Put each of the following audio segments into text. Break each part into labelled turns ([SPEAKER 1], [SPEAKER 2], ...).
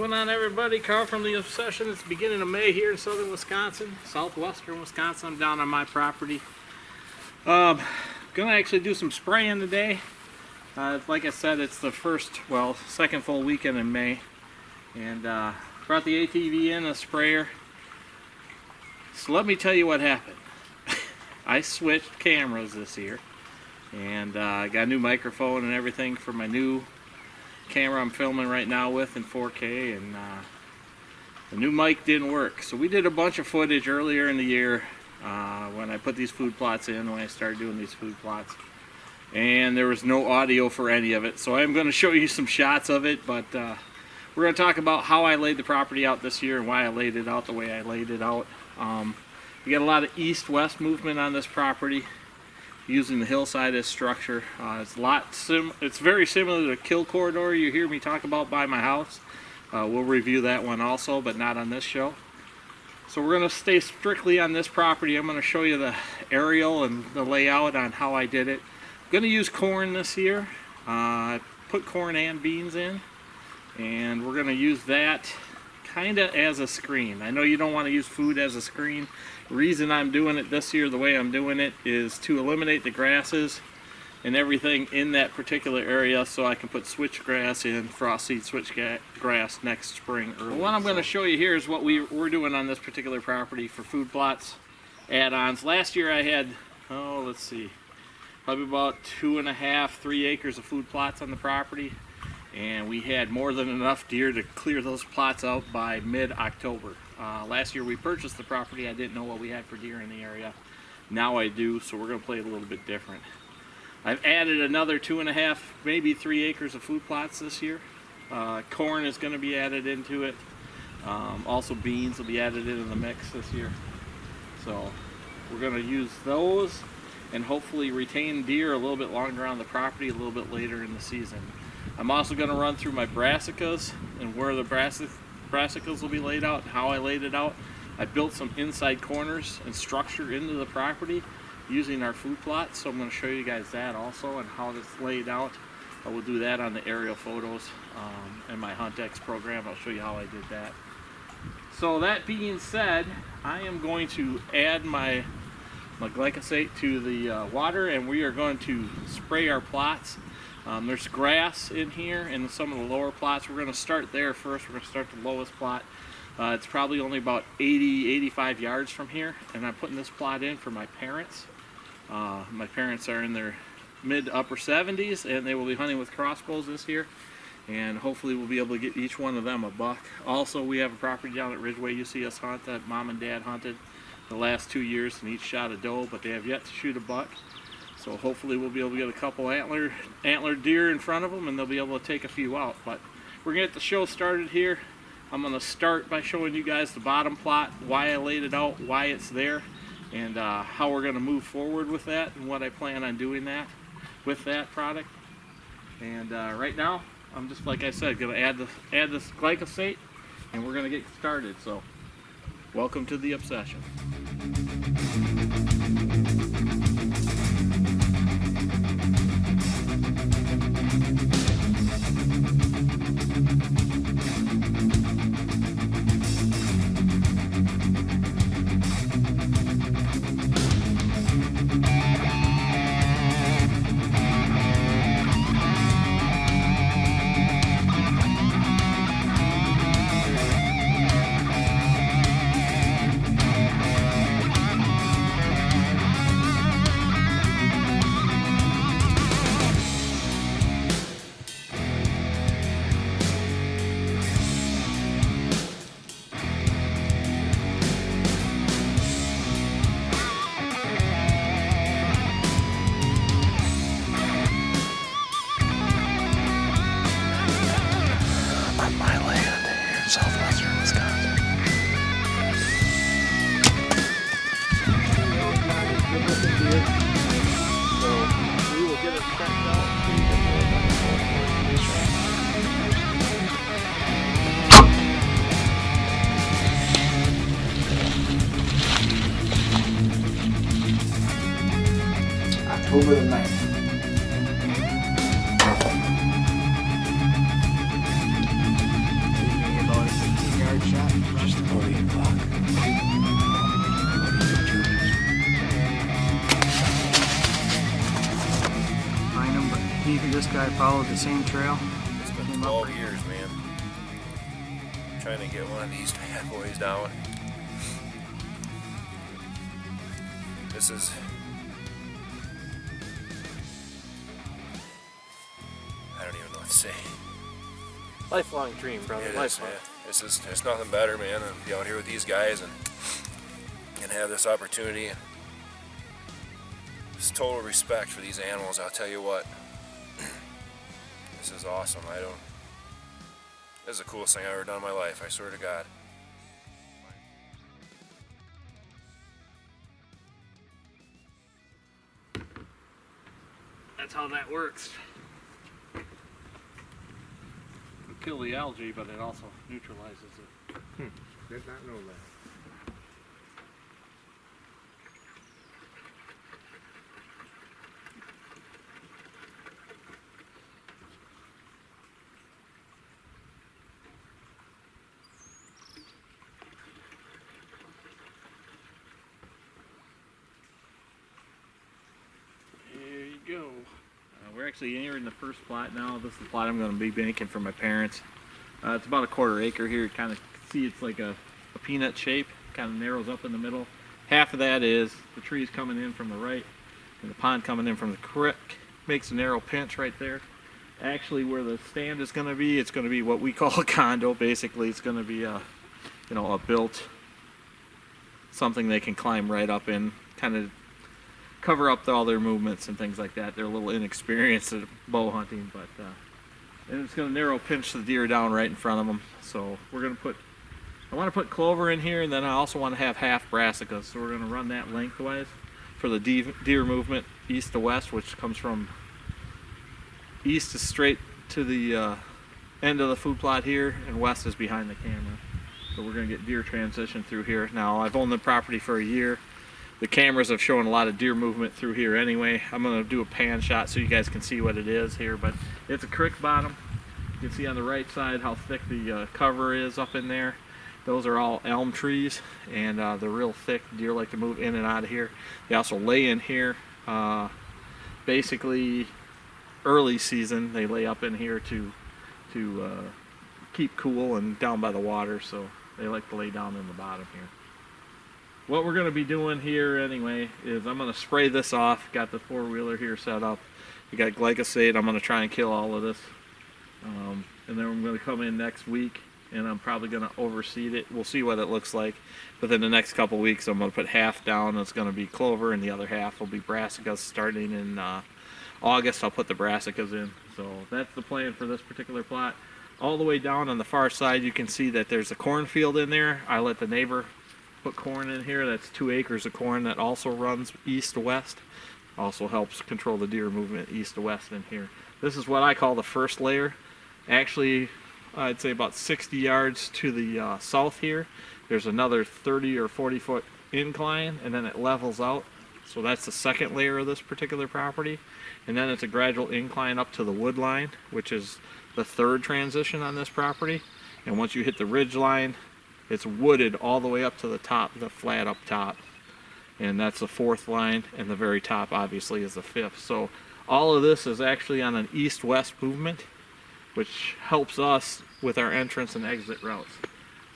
[SPEAKER 1] Going on, everybody? Carl from the Obsession. It's the beginning of May here in southern Wisconsin, southwestern Wisconsin. I'm down on my property. Gonna actually do some spraying today. Like I said, it's the second full weekend in May, and brought the ATV in, a sprayer. So let me tell you what happened. I switched cameras this year, and I got a new microphone and everything for my new camera I'm filming right now with in 4K, and the new mic didn't work. So we did a bunch of footage earlier in the year when I put these food plots in, when I started doing these food plots, and there was no audio for any of it. So I'm going to show you some shots of it, but we're going to talk about how I laid the property out this year and why I laid it out the way I laid it out. We got a lot of east-west movement on this property, using the hillside as structure. It's very similar to the kill corridor you hear me talk about by my house. We'll review that one also, but not on this show. So we're going to stay strictly on this property. I'm going to show you the aerial and the layout on how I did it. I'm going to use corn this year. I put corn and beans in, and we're going to use that kind of as a screen. I know you don't want to use food as a screen. The reason I'm doing it this year the way I'm doing it is to eliminate the grasses and everything in that particular area, so I can put switchgrass in, frost seed switchgrass next spring early. What I'm going to show you here is what we're doing on this particular property for food plots add-ons. Last year I had, probably about 2.5, 3 acres of food plots on the property, and we had more than enough deer to clear those plots out by mid-October. Last year we purchased the property. I didn't know what we had for deer in the area. Now I do, so we're going to play it a little bit different. I've added another 2.5, maybe 3 acres of food plots this year. Corn is going to be added into it. Also beans will be added into the mix this year. So we're going to use those and hopefully retain deer a little bit longer on the property, a little bit later in the season. I'm also going to run through my brassicas and where the brassicas will be laid out and how I laid it out. I built some inside corners and structure into the property using our food plot, so I'm going to show you guys that also and how it's laid out. I will do that on the aerial photos in my HuntX program. I'll show you how I did that. So that being said, I am going to add my glyphosate to the water, and we are going to spray our plots. There's grass in here and some of the lower plots. We're going to start there first. We're going to start the lowest plot. It's probably only about 85 yards from here, and I'm putting this plot in for my parents. My parents are in their mid-upper 70s, and they will be hunting with crossbows this year, and hopefully we'll be able to get each one of them a buck. Also, we have a property down at Ridgeway you see us hunt that Mom and Dad hunted the last 2 years, and each shot a doe, but they have yet to shoot a buck. So hopefully we'll be able to get a couple antler deer in front of them, and they'll be able to take a few out. But we're going to get the show started here. I'm going to start by showing you guys the bottom plot, why I laid it out, why it's there, and how we're going to move forward with that, and what I plan on doing with that product. And right now, I'm just, like I said, going to add this glyphosate, and we're going to get started. So welcome to the Obsession.
[SPEAKER 2] Southwestern Wisconsin.
[SPEAKER 1] So we will get it checked out.
[SPEAKER 2] October the 9th.
[SPEAKER 1] About
[SPEAKER 3] This guy followed the same trail.
[SPEAKER 4] It's been 12 years, man. Trying to get one of these bad boys down. This is... I don't even know what to say.
[SPEAKER 5] Lifelong dream, brother.
[SPEAKER 4] It is,
[SPEAKER 5] Lifelong.
[SPEAKER 4] man. There's nothing better, man, than to be out here with these guys and have this opportunity. And just total respect for these animals, I'll tell you what. This is awesome. This is the coolest thing I've ever done in my life, I swear to God.
[SPEAKER 1] That's how that works. It'll kill the algae, but it also neutralizes it.
[SPEAKER 6] Did not know that.
[SPEAKER 1] There you go. We're actually here in the first plot now. This is the plot I'm going to be banking for my parents. It's about a 1/4 acre here. You kind of see it's like a peanut shape. Kind of narrows up in the middle. Half of that is the trees coming in from the right and the pond coming in from the creek. Makes a narrow pinch right there. Actually, where the stand is going to be, it's going to be what we call a condo. Basically, it's going to be a built something they can climb right up in. Kind of cover up all their movements and things like that. They're a little inexperienced at bow hunting, but and it's going to narrow pinch the deer down right in front of them. So we're going to I want to put clover in here, and then I also want to have half brassicas. So we're going to run that lengthwise for the deer movement east to west, which comes from east is straight to the end of the food plot here, and west is behind the camera. So we're going to get deer transition through here. Now, I've owned the property for a year. The cameras have shown a lot of deer movement through here anyway. I'm going to do a pan shot so you guys can see what it is here, but it's a creek bottom. You can see on the right side how thick the cover is up in there. Those are all elm trees, and they're real thick. Deer like to move in and out of here. They also lay in here. Basically, early season, they lay up in here to keep cool and down by the water, so they like to lay down in the bottom here. What we're going to be doing here anyway is I'm going to spray this off. Got the 4-wheeler here set up. We got glyphosate. I'm going to try and kill all of this. And then I'm going to come in next week, and I'm probably going to overseed it. We'll see what it looks like. Within the next couple weeks, I'm going to put half down. It's going to be clover, and the other half will be brassicas. Starting in August, I'll put the brassicas in. So that's the plan for this particular plot. All the way down on the far side, you can see that there's a cornfield in there. I let the neighbor put corn in here. That's 2 acres of corn that also runs east to west. Also helps control the deer movement east to west in here. This is what I call the first layer. Actually, I'd say about 60 yards to the south here, there's another 30 or 40 foot incline, and then it levels out. So that's the second layer of this particular property. And then it's a gradual incline up to the wood line, which is the third transition on this property. And once you hit the ridge line, it's wooded all the way up to the top, the flat up top. And that's the fourth line, and the very top obviously is the fifth. So all of this is actually on an east-west movement, which helps us with our entrance and exit routes.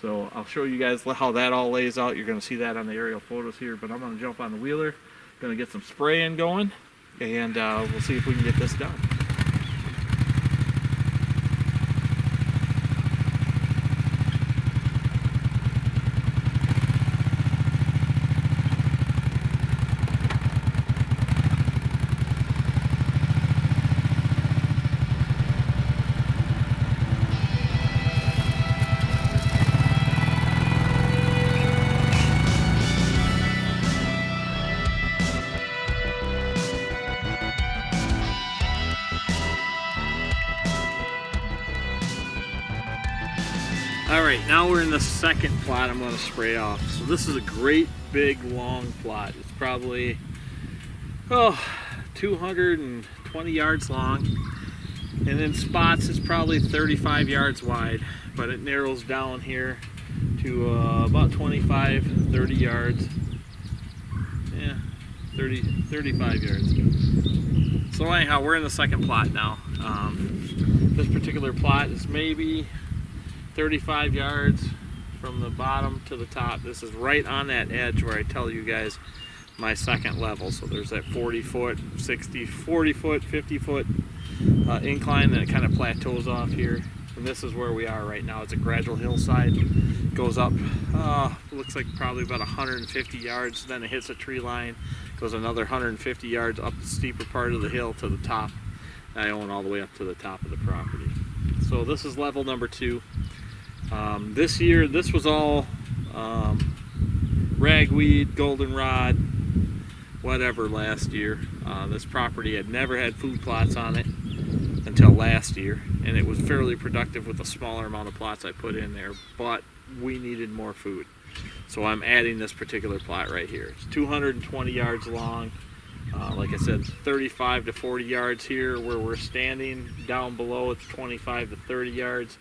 [SPEAKER 1] So I'll show you guys how that all lays out. You're going to see that on the aerial photos here, but I'm going to jump on the wheeler, going to get some spraying going, and we'll see if we can get this done. Alright, now we're in the second plot I'm going to spray off. So this is a great big long plot. It's probably 220 yards long, and in spots it's probably 35 yards wide, but it narrows down here to about 25-30 yards. Yeah, 35 yards. So anyhow, we're in the second plot now. This particular plot is maybe 35 yards from the bottom to the top. This is right on that edge where I tell you guys my second level. So there's that 40 foot, 60, 40 foot, 50 foot incline, and it kind of plateaus off here. And this is where we are right now. It's a gradual hillside. Goes up, looks like probably about 150 yards. Then it hits a tree line. Goes another 150 yards up the steeper part of the hill to the top. I own all the way up to the top of the property. So this is level number 2. This year, this was all ragweed, goldenrod, whatever last year. This property had never had food plots on it until last year, and it was fairly productive with the smaller amount of plots I put in there, but we needed more food. So I'm adding this particular plot right here. It's 220 yards long. Like I said, 35 to 40 yards here where we're standing. Down below it's 25 to 30 yards.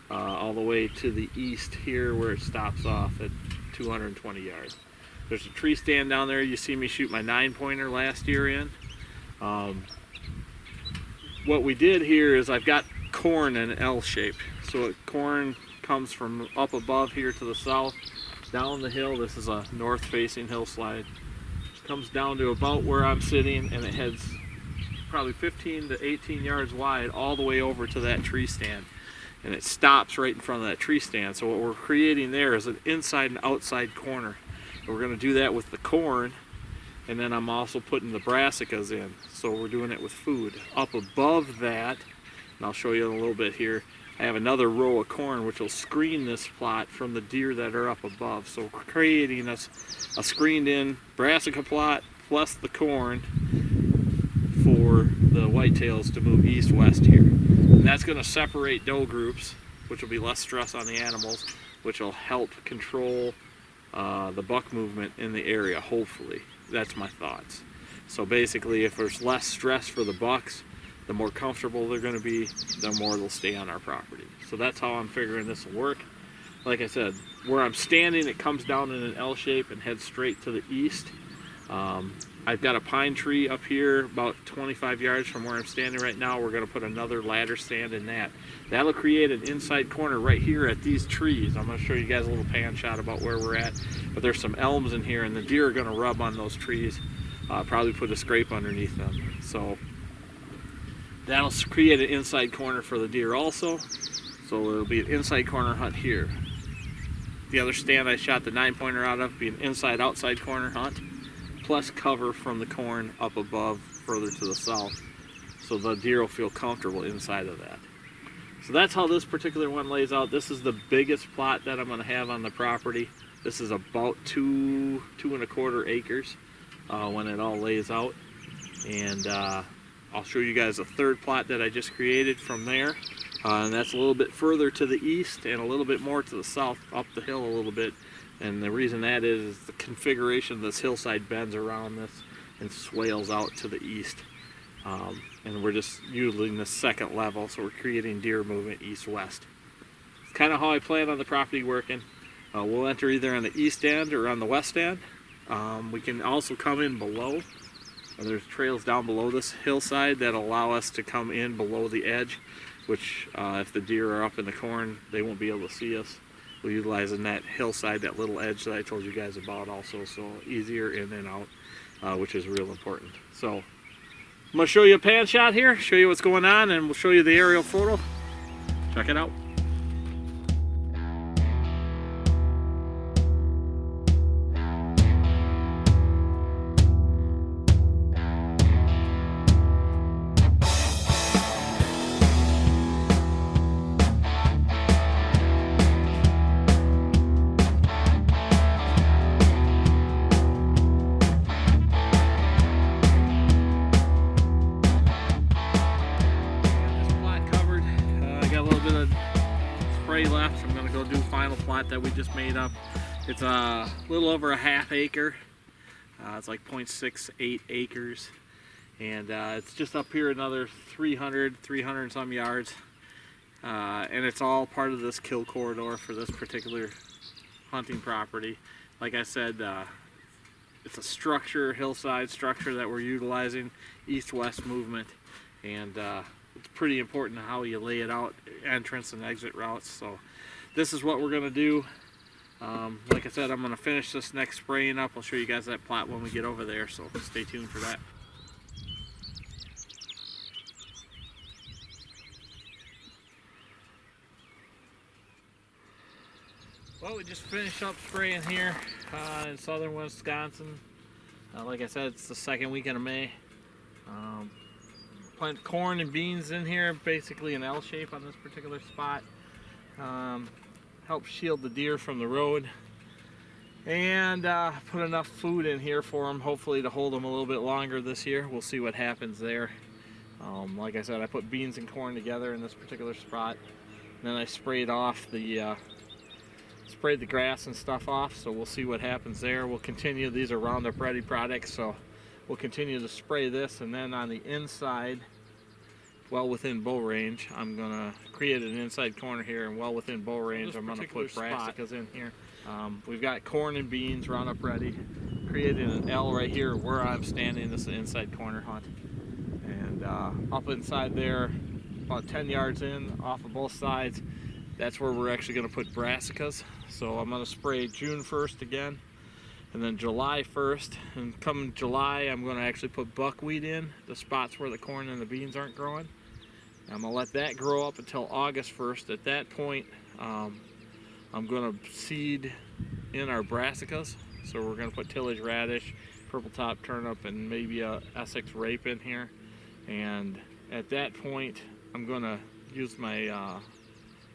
[SPEAKER 1] All the way to the east here where it stops off at 220 yards. There's a tree stand down there. You see me shoot my 9-pointer last year in. What we did here is I've got corn in an L shape. So corn comes from up above here to the south, down the hill. This is a north facing hillside. Comes down to about where I'm sitting, and it heads probably 15 to 18 yards wide all the way over to that tree stand. And it stops right in front of that tree stand. So what we're creating there is an inside and outside corner. And we're going to do that with the corn, and then I'm also putting the brassicas in. So we're doing it with food. Up above that, and I'll show you in a little bit here, I have another row of corn which will screen this plot from the deer that are up above. So we're creating a screened in brassica plot plus the corn for the whitetails to move east-west here. And that's going to separate doe groups, which will be less stress on the animals, which will help control the buck movement in the area, hopefully. That's my thoughts. So basically, if there's less stress for the bucks, the more comfortable they're going to be, the more they'll stay on our property. So that's how I'm figuring this will work. Like I said, where I'm standing, it comes down in an L shape and heads straight to the east. I've got a pine tree up here about 25 yards from where I'm standing right now. We're going to put another ladder stand in that. That'll create an inside corner right here at these trees. I'm going to show you guys a little pan shot about where we're at. But there's some elms in here, and the deer are going to rub on those trees. Probably put a scrape underneath them. So that'll create an inside corner for the deer also. So it'll be an inside corner hunt here. The other stand I shot the 9-pointer out of will be an inside-outside corner hunt, plus cover from the corn up above further to the south. So the deer will feel comfortable inside of that. So that's how this particular one lays out. This is the biggest plot that I'm going to have on the property. This is about 2.25 acres when it all lays out. And I'll show you guys a third plot that I just created from there. And that's a little bit further to the east and a little bit more to the south, up the hill a little bit. And the reason that is the configuration of this hillside bends around this and swales out to the east. And we're just using the second level, so we're creating deer movement east-west. It's kind of how I plan on the property working. We'll enter either on the east end or on the west end. We can also come in below. There's trails down below this hillside that allow us to come in below the edge, which if the deer are up in the corn, they won't be able to see us. We're utilizing that hillside, that little edge that I told you guys about also, so easier in and out, which is real important. So I'm going to show you a pan shot here, show you what's going on, and we'll show you the aerial photo. Check it out. Left. I'm going to go do final plot that we just made up. It's a little over a ½ acre. It's like 0.68 acres, and it's just up here another 300 some yards, and it's all part of this kill corridor for this particular hunting property. Like I said, it's a structure, hillside structure that we're utilizing. east-west movement, and it's pretty important how you lay it out, entrance and exit routes. So this is what we're going to do. Like I said, I'm going to finish this next spraying up. I'll show you guys that plot when we get over there, so stay tuned for that. Well, we just finished up spraying here in southern Wisconsin. Like I said, it's the second weekend of May. Plant corn and beans in here, basically an L shape on this particular spot. Help shield the deer from the road. And put enough food in here for them, hopefully to hold them a little bit longer this year. We'll see what happens there. Like I said, I put beans and corn together in this particular spot. And then I sprayed off the sprayed the grass and stuff off, so we'll see what happens there. We'll continue. These are Roundup Ready products, so we'll continue to spray this, and then on the inside, well within bow range, I'm gonna create an inside corner here, and well within bow range, I'm gonna put brassicas in here. We've got corn and beans Roundup Ready, created an L right here where I'm standing. This is an inside corner hunt, and up inside there, about 10 yards in, off of both sides, that's where we're actually going to put brassicas. So I'm going to spray June 1st again, and then July 1st, and come July I'm going to actually put buckwheat in the spots where the corn and the beans aren't growing. I'm going to let that grow up until August 1st. At that point, I'm going to seed in our brassicas. So we're going to put tillage radish, purple top turnip, and maybe a Essex rape in here. And at that point, I'm going to use my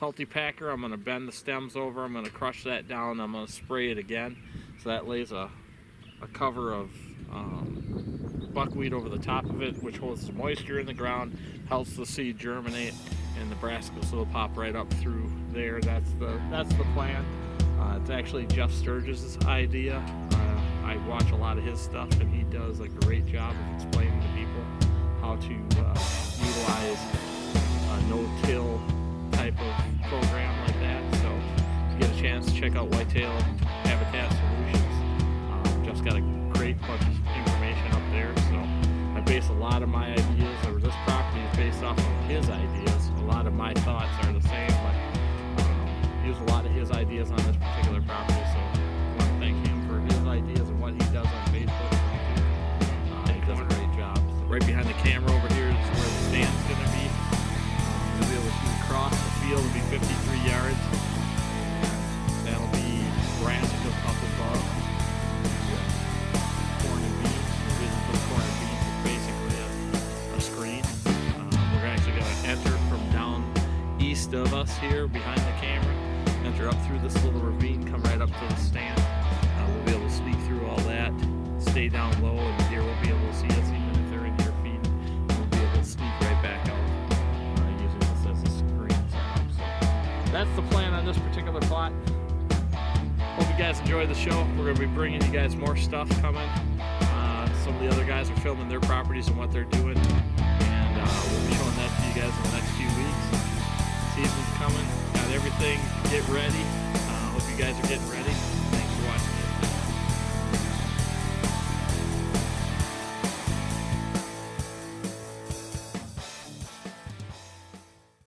[SPEAKER 1] cultipacker. I'm going to bend the stems over. I'm going to crush that down. I'm going to spray it again. So that lays a cover of buckwheat over the top of it, which holds the moisture in the ground, helps the seed germinate, and the brassicas will pop right up through there. That's the plan. It's actually Jeff Sturgis's idea. I watch a lot of his stuff, and he does a great job of explaining to people how to utilize a no-till type of program like that. So if you get a chance, check out Whitetail Habitat Solutions. Jeff's got a great bunch of information up there. So I base a lot of my ideas, or this property is based off of his ideas. A lot of my thoughts are the same, but use a lot of his ideas on this particular property. So I want to thank him for his ideas and what he does on Facebook. He does a great job. So right behind the camera over here is where the stand's going to be. You'll be able to shoot across the field. It'll be 53 yards. That'll be brassicas up above. Corn and beans. The reason for the corn and beans is basically a screen. We're actually going to enter from down east of us here behind the camera. Enter up through this little ravine, come right up to the stand. We'll be able to sneak through all that, stay down low, and the deer won't be able to see us even if they're in here feeding. We'll be able to sneak right back out using this as a screen setup. So that's the plan on this particular plot. Hope you guys enjoyed the show. We're going to be bringing you guys more stuff coming. Some of the other guys are filming their properties and what they're doing, and we'll be showing that to you guys in the next few weeks. Season's coming. Got everything. Get ready. Hope you guys are getting ready.